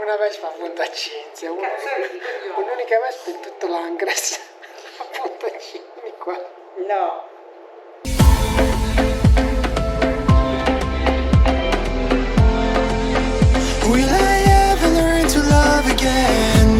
Una Vespa a Punta Cinzia, un'unica Vespa in tutto l'Angres a Punta Cinzia qua. No. Will I ever learn to love again?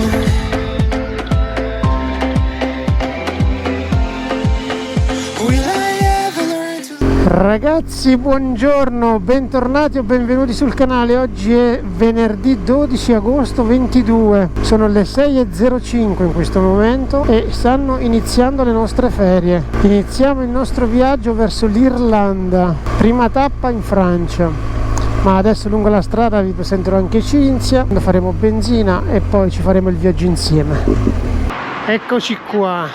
Will I ever learn to... Ragazzi, buongiorno, bentornati o benvenuti sul canale. Oggi è venerdì 12 agosto 22, sono le 6:05 in questo momento e stanno iniziando le nostre ferie. Iniziamo il nostro viaggio verso l'Irlanda, prima tappa in Francia. Ma adesso lungo la strada vi presenterò anche Cinzia, faremo benzina e poi ci faremo il viaggio insieme. Eccoci qua.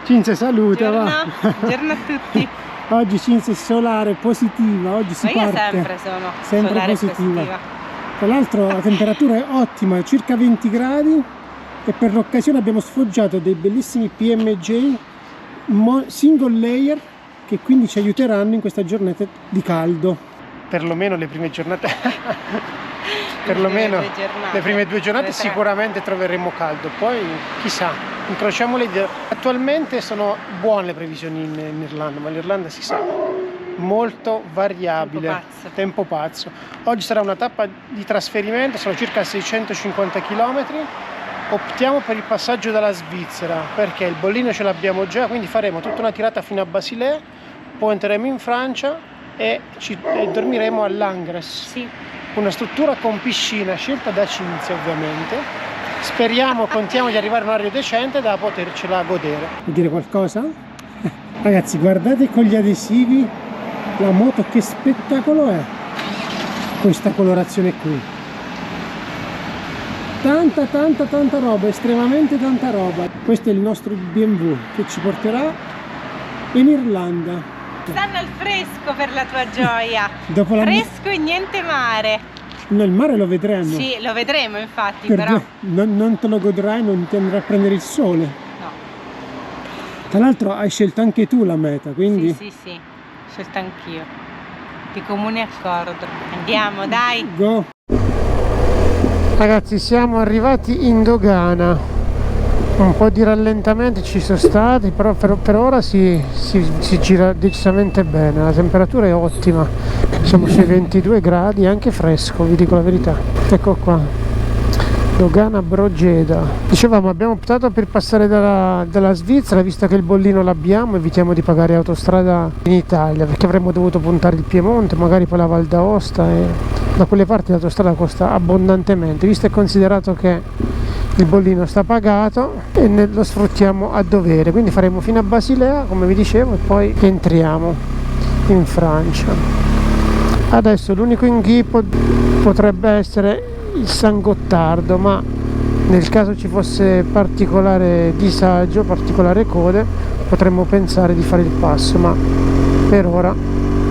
Cinzia, saluta. Buongiorno a tutti. Oggi Cinzia è solare, positiva, oggi si Ma io parte sempre sono sempre solare positiva. Tra l'altro la temperatura è ottima, circa 20 gradi e per l'occasione abbiamo sfoggiato dei bellissimi PMJ single layer che quindi ci aiuteranno in questa giornata di caldo. Perlomeno le prime giornate. Perlomeno le prime due giornate sicuramente troveremo caldo, poi chissà, incrociamo le idee. Attualmente sono buone le previsioni in Irlanda, ma l'Irlanda si sa, molto variabile, tempo pazzo. Oggi sarà una tappa di trasferimento, sono circa 650 km. Optiamo per il passaggio dalla Svizzera perché il bollino ce l'abbiamo già, quindi faremo tutta una tirata fino a Basilea, poi entreremo in Francia e dormiremo all'Angres. Sì. Una struttura con piscina scelta da Cinzia ovviamente. Speriamo, contiamo di arrivare a un orario decente da potercela godere. Vuoi dire qualcosa? Ragazzi, guardate con gli adesivi la moto, che spettacolo è questa colorazione qui. Tanta roba, estremamente tanta roba. Questo è il nostro BMW che ci porterà in Irlanda. Stanno al fresco per la tua gioia. Dopo la... Fresco e niente mare. No, il mare lo vedremo. Sì, lo vedremo infatti, Per però non te lo godrai, non ti andrà a prendere il sole. no. Tra l'altro hai scelto anche tu la meta, quindi... Sì, scelto anch'io. Di comune accordo. Andiamo, dai. Go! Ragazzi, siamo arrivati in dogana. Un po' di rallentamenti ci sono stati, però per ora si gira decisamente bene, la temperatura è ottima, siamo sui 22 gradi, anche fresco, vi dico la verità. Ecco qua, dogana Brogeda. Dicevamo, abbiamo optato per passare dalla Svizzera, visto che il bollino l'abbiamo, evitiamo di pagare autostrada in Italia, perché avremmo dovuto puntare il Piemonte, magari poi la Val d'Aosta, e da quelle parti l'autostrada costa abbondantemente, visto e considerato che il bollino sta pagato e lo sfruttiamo a dovere, quindi faremo fino a Basilea come vi dicevo e poi entriamo in Francia. Adesso l'unico inghippo potrebbe essere il San Gottardo, ma nel caso ci fosse particolare disagio, particolare code, potremmo pensare di fare il passo, ma per ora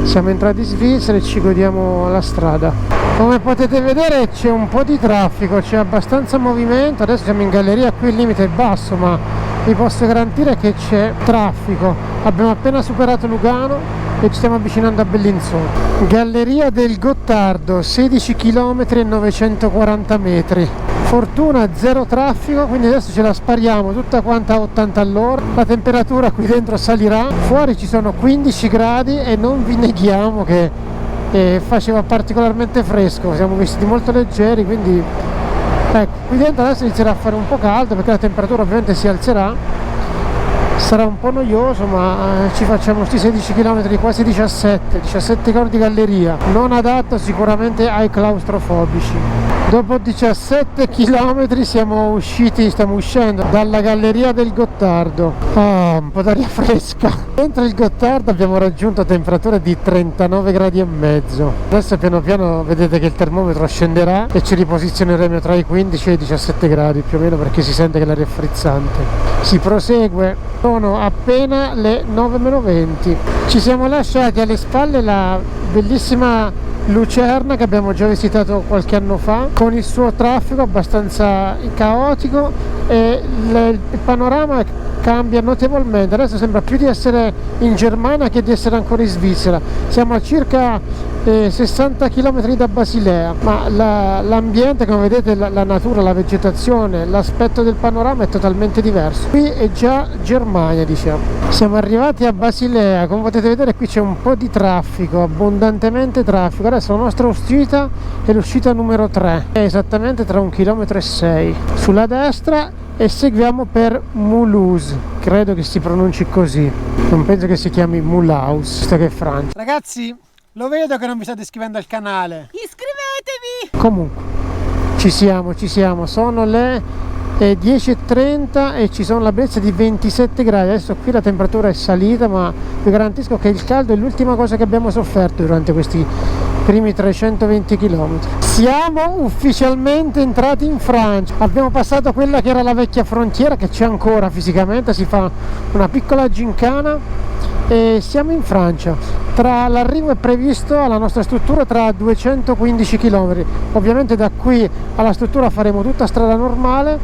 siamo entrati in Svizzera e ci godiamo la strada. Come potete vedere c'è un po' di traffico, c'è abbastanza movimento. Adesso siamo in galleria, qui il limite è basso, ma vi posso garantire che c'è traffico. Abbiamo appena superato Lugano e ci stiamo avvicinando a Bellinzona. Galleria del Gottardo, 16 km e 940 metri. Fortuna zero traffico, quindi adesso ce la spariamo tutta quanta a 80 all'ora. La temperatura qui dentro salirà, fuori ci sono 15 gradi e non vi neghiamo che faceva particolarmente fresco, siamo vestiti molto leggeri, quindi ecco, qui dentro adesso inizierà a fare un po' caldo perché la temperatura ovviamente si alzerà, sarà un po' noioso, ma ci facciamo sti 16 km, quasi 17 km di galleria, non adatto sicuramente ai claustrofobici. Dopo 17 km stiamo uscendo dalla galleria del Gottardo. Un po' d'aria fresca. Dentro il Gottardo abbiamo raggiunto temperature di 39 gradi e mezzo. Adesso piano piano vedete che il termometro scenderà e ci riposizioneremo tra i 15 e i 17 gradi più o meno, perché si sente che l'aria è frizzante. Si prosegue, sono appena le 9:20. Ci siamo lasciati alle spalle la bellissima Lucerna che abbiamo già visitato qualche anno fa, con il suo traffico abbastanza caotico, e il panorama cambia notevolmente. Adesso sembra più di essere in Germania che di essere ancora in Svizzera. Siamo a circa 60 km da Basilea, ma l'ambiente, come vedete, la natura, la vegetazione, l'aspetto del panorama è totalmente diverso. Qui è già Germania, diciamo. Siamo arrivati a Basilea, come potete vedere qui c'è un po' di traffico, abbondantemente traffico. Adesso la nostra uscita è l'uscita numero 3, è esattamente tra 1,6 km sulla destra, e seguiamo per Mulhouse, credo che si pronunci così, non penso che si chiami Mulhouse, visto che è Francia. Ragazzi, lo vedo che non vi state iscrivendo al canale. Iscrivetevi! Comunque, ci siamo. Sono le 10:30 e ci sono la bellezza di 27 gradi. Adesso qui la temperatura è salita, ma vi garantisco che il caldo è l'ultima cosa che abbiamo sofferto durante questi primi 320 km. Siamo ufficialmente entrati in Francia. Abbiamo passato quella che era la vecchia frontiera, che c'è ancora fisicamente, si fa una piccola gincana e siamo in Francia. L'arrivo è previsto alla nostra struttura tra 215 km. Ovviamente da qui alla struttura faremo tutta strada normale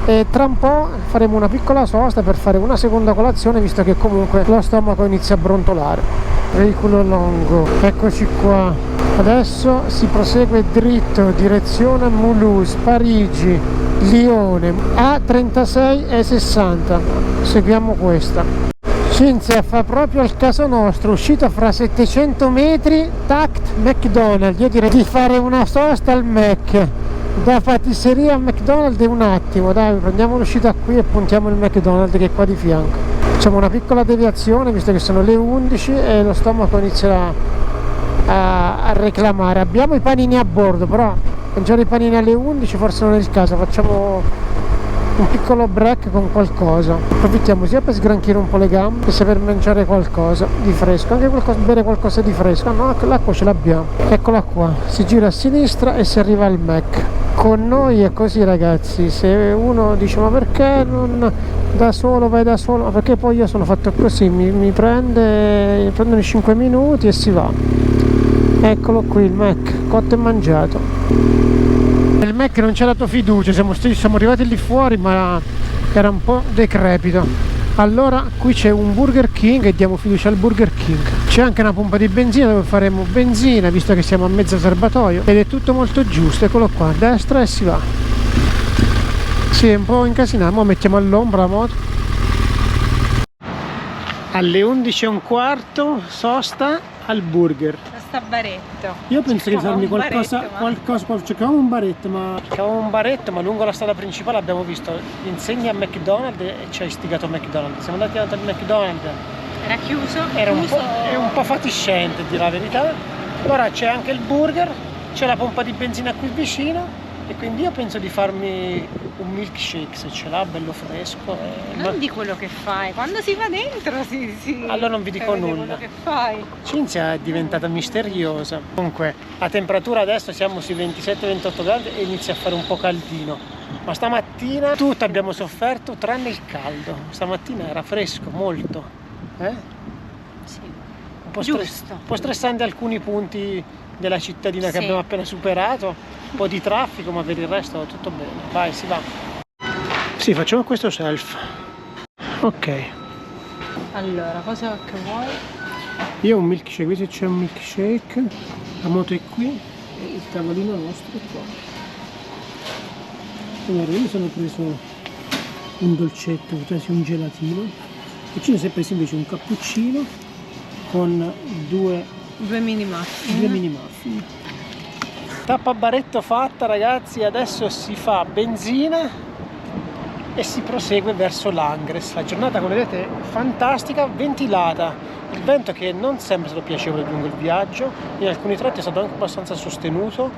e tra un po' faremo una piccola sosta per fare una seconda colazione, visto che comunque lo stomaco inizia a brontolare. Veicolo lungo, eccoci qua. Adesso si prosegue dritto direzione Mulhouse, Parigi, Lione, A36 e 60. Seguiamo questa. Cinzia fa proprio al caso nostro, uscita fra 700 metri, tact McDonald's. Io direi di fare una sosta al Mac, da patisseria a McDonald's, un attimo, dai, prendiamo l'uscita qui e puntiamo il McDonald's che è qua di fianco. Facciamo una piccola deviazione, visto che sono le 11 e lo stomaco inizia a reclamare. Abbiamo i panini a bordo, però mangiare i panini alle 11 forse non è il caso, facciamo un piccolo break con qualcosa. Approfittiamo sia per sgranchire un po' le gambe che sia per mangiare qualcosa di fresco, anche bere qualcosa di fresco. No, l'acqua ce l'abbiamo, eccola qua. Si gira a sinistra e si arriva al Mac. Con noi è così, ragazzi. Se uno dice ma perché non da solo, vai da solo, ma perché poi io sono fatto così, mi prendono i 5 minuti e si va. Eccolo qui il Mac, cotto e mangiato. Il Mac non ci ha dato fiducia, siamo arrivati lì fuori, ma era un po' decrepito. Allora qui c'è un Burger King e diamo fiducia al Burger King. C'è anche una pompa di benzina dove faremo benzina, visto che siamo a mezzo serbatoio, ed è tutto molto giusto. Eccolo qua, a destra e si va. Sì, è un po' incasinato, ora mettiamo all'ombra la moto. Alle 11:15 sosta al burger. Sta baretto. Io penso di farmi qualcosa, cercavamo un baretto, ma lungo la strada principale abbiamo visto l'insegna McDonald's e ci ha istigato McDonald's. Siamo andati al McDonald's. Era chiuso? Era un po' fatiscente, a dire la verità. Ora c'è anche il burger, c'è la pompa di benzina qui vicino e quindi io penso di farmi un milkshake, se ce l'ha, bello fresco. Non di quello che fai, quando si va dentro si allora non vi dico nulla. Quello che fai. Cinzia è diventata misteriosa. Comunque a temperatura adesso siamo sui 27-28 gradi e inizia a fare un po' caldino, ma stamattina tutto abbiamo sofferto tranne il caldo. Stamattina era fresco, molto, Sì. Un po' stressante alcuni punti della cittadina che abbiamo appena superato, un po' di traffico, ma per il resto tutto bene. Vai, si va. Sì, facciamo questo self. Ok. Allora, cosa che vuoi? Io ho un milkshake, qui c'è un milkshake, la moto è qui e il tavolino nostro è qua. Allora, io mi sono preso un dolcetto, quasi un gelatino, e ci si è preso invece un cappuccino con due mini muffin. Tappa baretto fatta, ragazzi. Adesso si fa benzina e si prosegue verso Langres. La giornata, come vedete, è fantastica, ventilata. Il vento che non sempre è stato piacevole lungo il viaggio, in alcuni tratti è stato anche abbastanza sostenuto,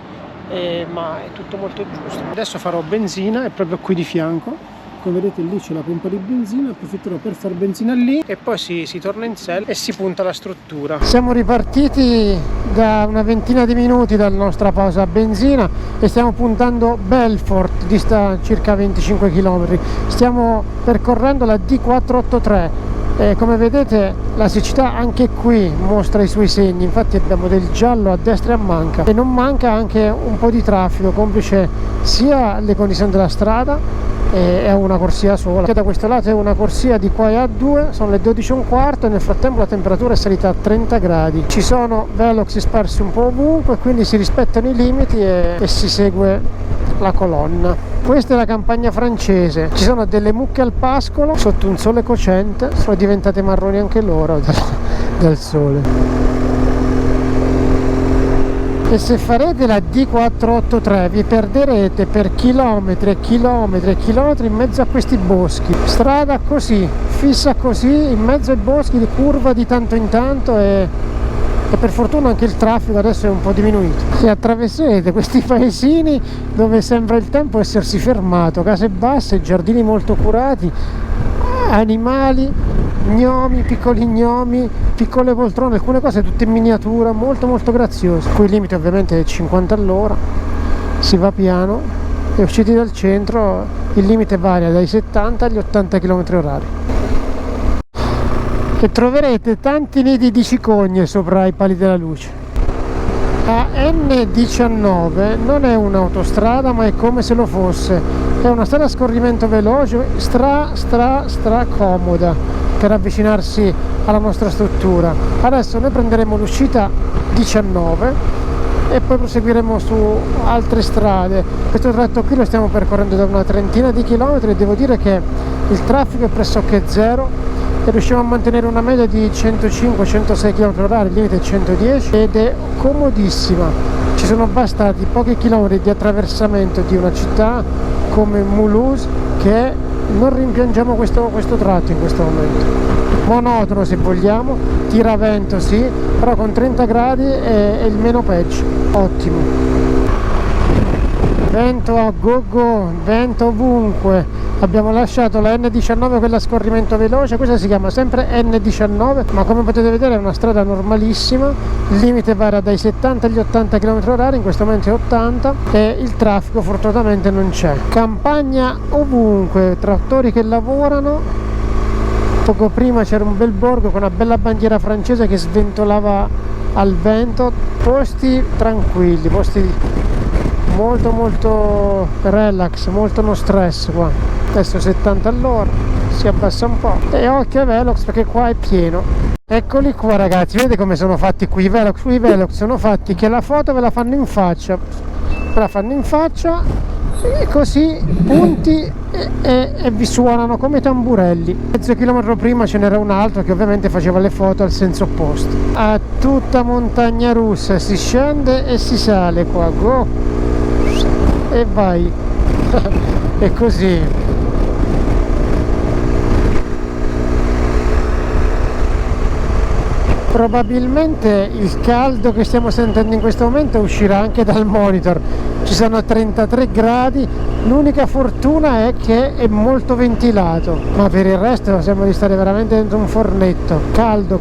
ma è tutto molto giusto. Adesso farò benzina, è proprio qui di fianco. Come vedete lì c'è la pompa di benzina, approfitterò per far benzina lì e poi si torna in sella e si punta la struttura. Siamo ripartiti da una ventina di minuti dalla nostra pausa a benzina e stiamo puntando Belfort, dista circa 25 km. Stiamo percorrendo la D483 e come vedete la siccità anche qui mostra i suoi segni, infatti abbiamo del giallo a destra e a manca, e non manca anche un po' di traffico, complice sia le condizioni della strada e è una corsia sola, che da questo lato è una corsia di qua e a 2, sono le 12:15 e nel frattempo la temperatura è salita a 30 gradi. Ci sono velox sparsi un po' ovunque, quindi si rispettano i limiti e si segue la colonna. Questa è la campagna francese, ci sono delle mucche al pascolo sotto un sole cocente, sono diventate marroni anche loro dal sole. E se farete la D483 vi perderete per chilometri e chilometri e chilometri in mezzo a questi boschi. Strada così, fissa così, in mezzo ai boschi, di curva di tanto in tanto e per fortuna anche il traffico adesso è un po' diminuito. Se attraverserete questi paesini dove sembra il tempo essersi fermato, case basse, giardini molto curati, animali, gnomi, piccole poltrone, alcune cose tutte in miniatura, molto molto graziose. Qui il limite ovviamente è 50 all'ora, si va piano e usciti dal centro il limite varia dai 70 agli 80 km/h. E troverete tanti nidi di cicogne sopra i pali della luce. La N19 non è un'autostrada, ma è come se lo fosse. È una strada a scorrimento veloce, stra comoda per avvicinarsi alla nostra struttura. Adesso noi prenderemo l'uscita 19 e poi proseguiremo su altre strade. Questo tratto qui lo stiamo percorrendo da una trentina di chilometri e devo dire che il traffico è pressoché zero e riusciamo a mantenere una media di 105-106 km/h, il limite è 110 ed è comodissima. Ci sono bastati pochi chilometri di attraversamento di una città come Mulhouse che non rimpiangiamo questo tratto in questo momento. Monotono se vogliamo, tiravento sì, però con 30 gradi è il meno peggio, ottimo. Vento a go, vento ovunque. Abbiamo lasciato la N19, quella a scorrimento veloce, questa si chiama sempre N19, ma come potete vedere è una strada normalissima, il limite varia dai 70 agli 80 km/h, in questo momento è 80 e il traffico fortunatamente non c'è. Campagna ovunque, trattori che lavorano, poco prima c'era un bel borgo con una bella bandiera francese che sventolava al vento, posti tranquilli, posti molto relax, molto no stress qua. Adesso 70 all'ora, si abbassa un po' e occhio ai velox perché qua è pieno. Eccoli qua ragazzi, vedete come sono fatti qui i velox? Qui i velox sono fatti che la foto ve la fanno in faccia, e così punti e vi suonano come tamburelli. Mezzo chilometro prima ce n'era un altro che ovviamente faceva le foto al senso opposto. A tutta montagna russa, si scende e si sale qua, go e vai. E così. Probabilmente il caldo che stiamo sentendo in questo momento uscirà anche dal monitor. Ci sono 33 gradi, l'unica fortuna è che è molto ventilato, ma per il resto sembra di stare veramente dentro un fornetto. Caldo,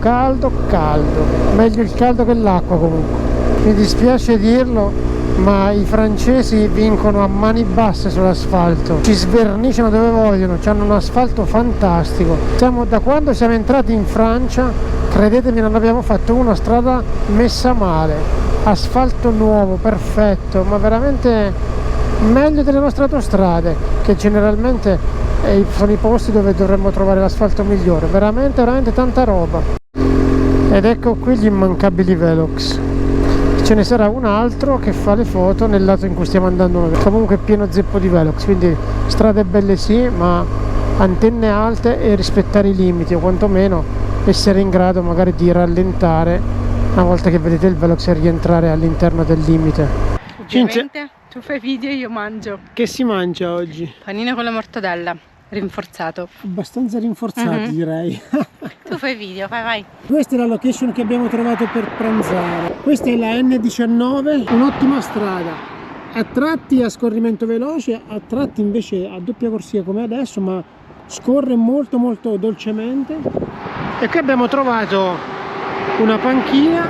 meglio il caldo che l'acqua comunque. Mi dispiace dirlo, ma i francesi vincono a mani basse sull'asfalto, ci sverniciano dove vogliono, hanno un asfalto fantastico. Da quando siamo entrati in Francia, credetemi, non abbiamo fatto una strada messa male, asfalto nuovo, perfetto, ma veramente meglio delle nostre autostrade, che generalmente sono i posti dove dovremmo trovare l'asfalto migliore. Veramente tanta roba. Ed ecco qui gli immancabili velox. Ce ne sarà un altro che fa le foto nel lato in cui stiamo andando noi. Comunque è pieno zeppo di velox, quindi strade belle sì, ma antenne alte e rispettare i limiti, o quantomeno essere in grado magari di rallentare una volta che vedete il velox e rientrare all'interno del limite. Ovviamente tu fai video e io mangio. Che si mangia oggi? Panino con la mortadella, rinforzato. Abbastanza rinforzati direi. Tu fai video, vai. Questa è la location che abbiamo trovato per pranzare. Questa è la N19, un'ottima strada. A tratti a scorrimento veloce, a tratti invece a doppia corsia come adesso, ma scorre molto dolcemente. E qui abbiamo trovato una panchina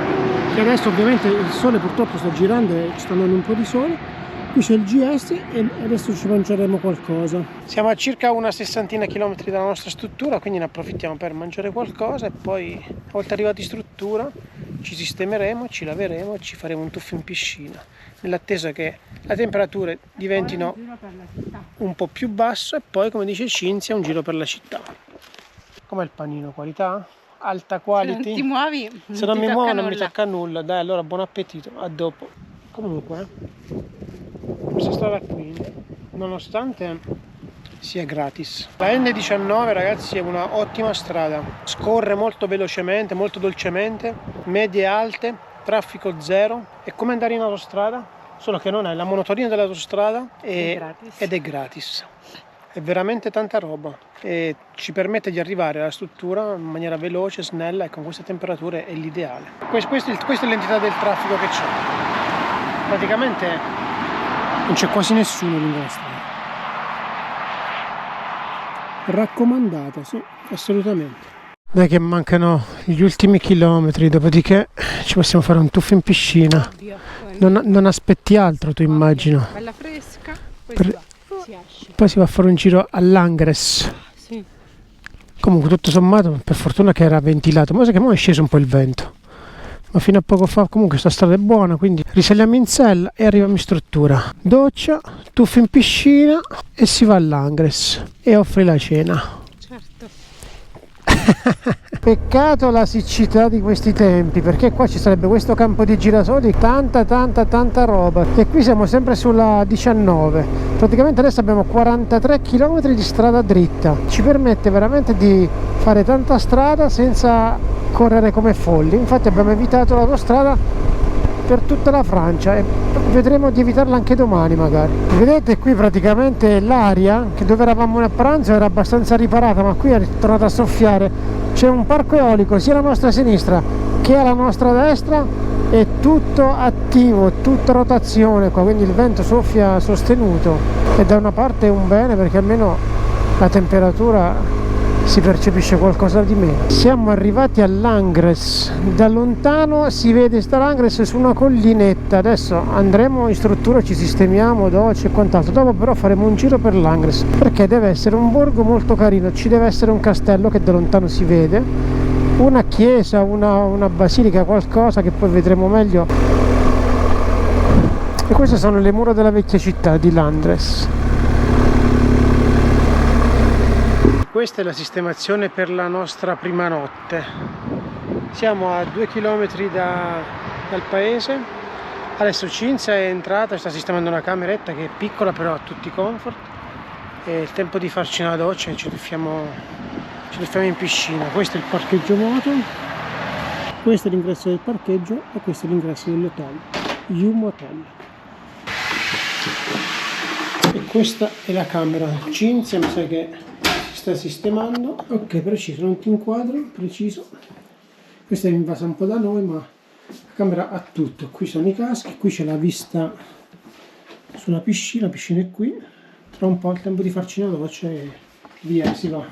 che adesso ovviamente il sole purtroppo sta girando e ci sta andando un po' di sole. Qui c'è il GS e adesso ci mangeremo qualcosa. Siamo a circa una sessantina chilometri dalla nostra struttura, quindi ne approfittiamo per mangiare qualcosa e poi, una volta arrivati in struttura, ci sistemeremo, ci laveremo e ci faremo un tuffo in piscina, nell'attesa che le temperature diventino un po' più basse e poi, come dice Cinzia, un giro per la città. Com'è il panino? Qualità? Alta quality? Se non ti muovi, Se non mi muovo non mi nulla. tocca nulla. Dai, allora buon appetito, a dopo. Comunque, questa strada qui, nonostante sia gratis, la N19 ragazzi è una ottima strada, scorre molto velocemente, molto dolcemente, medie alte, traffico zero, è come andare in autostrada, solo che non hai la monotonia dell'autostrada ed è gratis. È veramente tanta roba e ci permette di arrivare alla struttura in maniera veloce, snella, e con queste temperature è l'ideale. Questa è l'entità del traffico che c'è. Praticamente non c'è quasi nessuno lungo la strada. Raccomandata, sì, assolutamente. Dai che mancano gli ultimi chilometri, dopodiché ci possiamo fare un tuffo in piscina. Non aspetti altro, tu immagino. Bella fresca, poi si esce. Poi si va a fare un giro all'Angres. Sì. Comunque tutto sommato, per fortuna che era ventilato, ma sai che ora è sceso un po' il vento. Ma fino a poco fa comunque sta strada è buona, quindi risaliamo in sella e arriviamo in struttura. Doccia, tuffo in piscina e si va all'Angres e offri la cena. Certo. Peccato la siccità di questi tempi, perché qua ci sarebbe questo campo di girasoli, tanta roba, e qui siamo sempre sulla 19. Praticamente adesso abbiamo 43 km di strada dritta, ci permette veramente di fare tanta strada senza correre come folli. Infatti abbiamo evitato l'autostrada per tutta la Francia e vedremo di evitarla anche domani magari. Vedete qui praticamente l'aria, che dove eravamo a pranzo era abbastanza riparata, ma qui è tornata a soffiare. C'è un parco eolico sia alla nostra sinistra che alla nostra destra, è tutto attivo, tutta rotazione qua, quindi il vento soffia sostenuto e da una parte è un bene perché almeno la temperatura si percepisce qualcosa di meno. Siamo arrivati all'Angres, da lontano si vede sta l'Angres su una collinetta. Adesso andremo in struttura, ci sistemiamo, docce e quant'altro. Dopo però faremo un giro per l'Angres, perché deve essere un borgo molto carino, ci deve essere un castello che da lontano si vede, una chiesa, una basilica, qualcosa che poi vedremo meglio. E queste sono le mura della vecchia città di Landres. Questa è la sistemazione per la nostra prima notte. Siamo a 2 km dal paese. Adesso Cinzia è entrata, sta sistemando una cameretta che è piccola però ha tutti i comfort. È il tempo di farci una doccia e ci tuffiamo in piscina. Questo è il parcheggio moto, questo è l'ingresso del parcheggio e questo è l'ingresso dell'hotel, Yum Hotel. E questa è la camera. Cinzia mi sa che sta sistemando. Ok, preciso, non ti inquadro, preciso. Questa è invasa un po' da noi, ma la camera ha tutto. Qui sono i caschi, qui c'è la vista sulla piscina, la piscina è qui. Tra un po' è il tempo di farci una doccia e via, si va.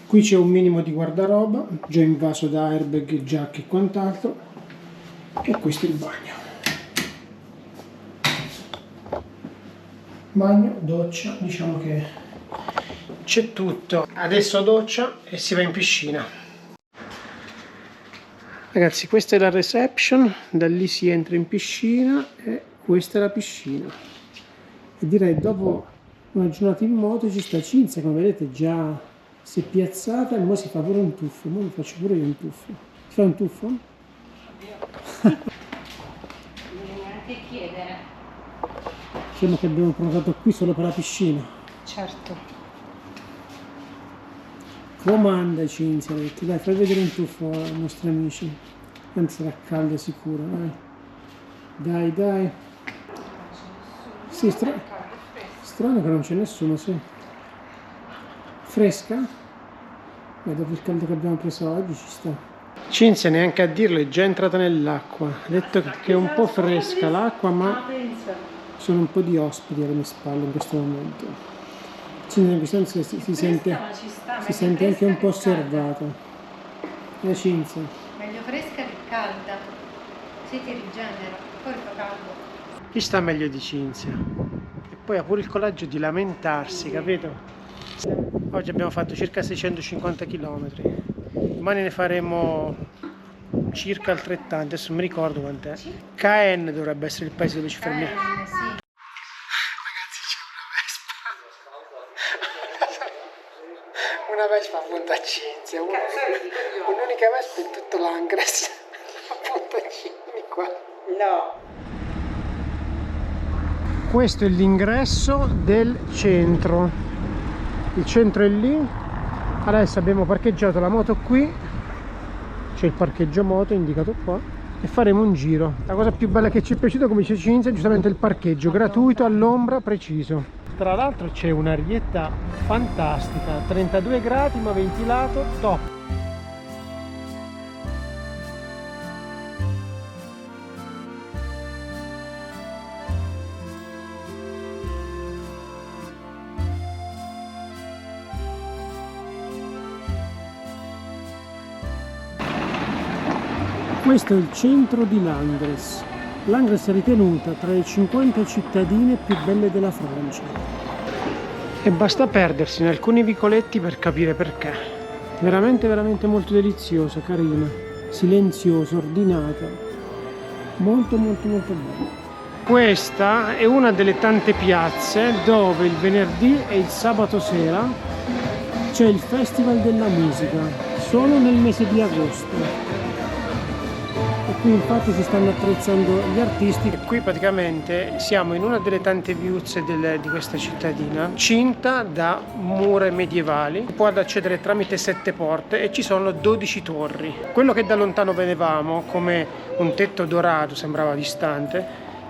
Qui c'è un minimo di guardaroba, già invaso da airbag, giacche e quant'altro. E questo è il bagno. Bagno, doccia, diciamo che c'è tutto. Adesso doccia e si va in piscina. Ragazzi, questa è la reception, da lì si entra in piscina e questa è la piscina. E direi dopo una giornata in moto ci sta Cinzia, come vedete già si è piazzata e ora si fa pure un tuffo. Ora mi faccio pure io un tuffo. Ti fai un tuffo? Devi neanche chiedere. Diciamo che abbiamo prenotato qui solo per la piscina. Certo. Comanda Cinzia, ha detto, dai fai vedere un tuffo ai nostri amici. Anzi sarà caldo sicuro, dai. Dai. Sì, strano che non c'è nessuno, sì. Fresca? Beh, dopo il caldo che abbiamo preso oggi ci sta. Cinzia neanche a dirlo, è già entrata nell'acqua. Ha detto che è un po' fresca l'acqua, ma sono un po' di ospiti alle mie spalle in questo momento. Cinzia in questo senso si sente anche un po' osservata. Cinzia. Meglio fresca che calda. Si ti rigenera, poi fa caldo. Chi sta meglio di Cinzia? E poi ha pure il coraggio di lamentarsi, capito? Oggi abbiamo fatto circa 650 km. Domani ne faremo circa altrettanto, adesso non mi ricordo quant'è. KN dovrebbe essere il paese dove ci fermiamo. Una Vespa a Punta Cinzia, un'unica Vespa in tutto l'Angres a Punta Cinzia qua. No. Questo è l'ingresso del centro. Il centro è lì. Adesso abbiamo parcheggiato la moto qui. C'è il parcheggio moto indicato qua. E faremo un giro. La cosa più bella che ci è piaciuta, come dice Cinzia, è giustamente il parcheggio gratuito all'ombra, preciso. Tra l'altro c'è un'arietta fantastica, 32 gradi ma ventilato, top. Questo è il centro di Langres. Langres è ritenuta tra le 50 cittadine più belle della Francia. E basta perdersi in alcuni vicoletti per capire perché. Veramente, veramente molto deliziosa, carina, silenziosa, ordinata. Molto, molto, molto bella. Questa è una delle tante piazze dove il venerdì e il sabato sera c'è il Festival della Musica, solo nel mese di agosto. Qui infatti si stanno attrezzando gli artisti. E qui praticamente siamo in una delle tante viuzze di questa cittadina, cinta da mura medievali. Si può accedere tramite 7 porte e ci sono 12 torri. Quello che da lontano vedevamo come un tetto dorato sembrava distante,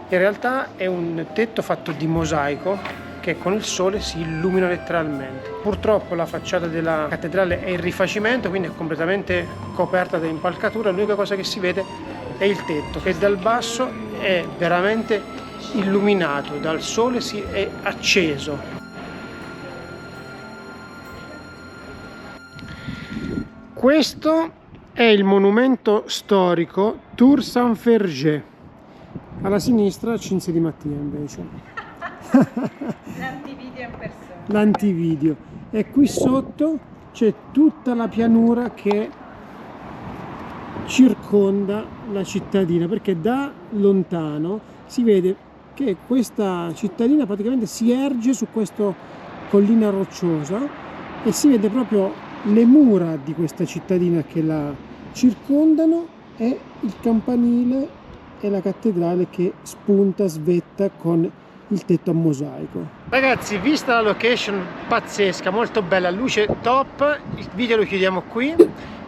in realtà è un tetto fatto di mosaico che con il sole si illumina letteralmente. Purtroppo la facciata della cattedrale è in rifacimento, quindi è completamente coperta da impalcatura. L'unica cosa che si vede è il tetto, che dal basso è veramente illuminato, dal sole si è acceso. Questo è il monumento storico Tour Saint-Ferget. Alla sinistra Cinzia Di Mattia invece. L'antivideo in persona. L'antivideo. E qui sotto c'è tutta la pianura che circonda la cittadina, perché da lontano si vede che questa cittadina praticamente si erge su questa collina rocciosa e si vede proprio le mura di questa cittadina che la circondano e il campanile e la cattedrale che spunta, svetta con il tetto a mosaico. Ragazzi, vista la location pazzesca, molto bella, luce top, il video lo chiudiamo qui.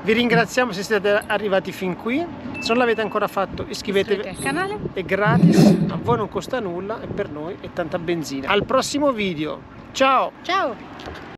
Vi ringraziamo se siete arrivati fin qui. Se non l'avete ancora fatto, iscrivetevi al canale. È gratis, a voi non costa nulla e per noi è tanta benzina. Al prossimo video, ciao! Ciao!